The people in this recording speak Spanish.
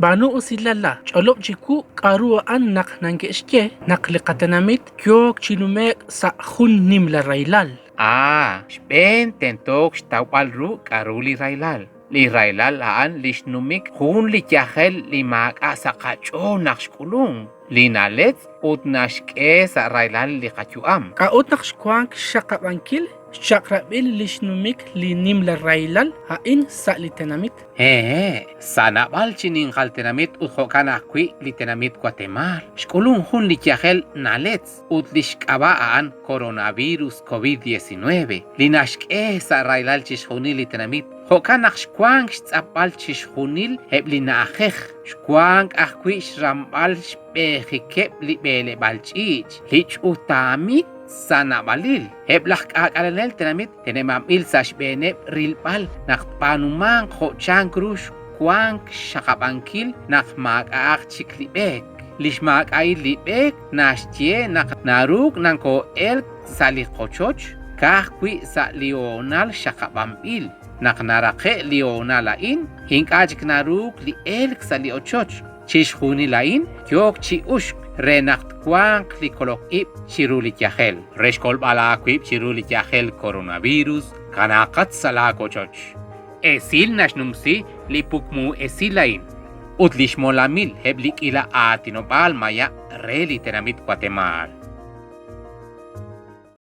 banu usilala cholop jiku karuan nak nanggeske nak lekatanamit kyok chinumek sa hunnim la railal. Shben tentok shtawal ru karuli railal. Li railal aan lishnumik hun li yahel li mak sa kacho nakshkulung. Li nalet ut nashke sa railal li kachuam. Kaot nakshkwang shakabankil shakrabil lishnumik li nim la railal hain sa litanamit. Sana bal chinin haltenamit ut hokana kwi litanamit Guatemala. Shkulung hun li yahel nalets ut lishkabaan coronavirus COVID-19. Li nashke sa railal chishuni litanamit. Hokanak shkwang shtzapal chishunil heb li naajej. Shkwang akwi shrambal shpejikep li bele balchich. Lich utamik sana balil. Heb lakakalalel tenamit tenemamil sa shbeneb rilpal nakpanumang hochang krush kwang shakabankil nakmakaak chiklibek. Lishmak ay libek nashtye naruk nangko el salikochoch kahkwi sa lional shakabampil. Naknarake lional lain hinkajik naruk li elk sa liochoch. Chishuni lain kyok chi ushk renakt kwang li kolok ip chirulik yahel. Reshkol bala kwip chirulik yahel coronavirus kanakat salakochoch. Esil nashnumsi li pukmu esil lain. Utlishmolamil heblik ila atinopal maya re literamit Guatemala.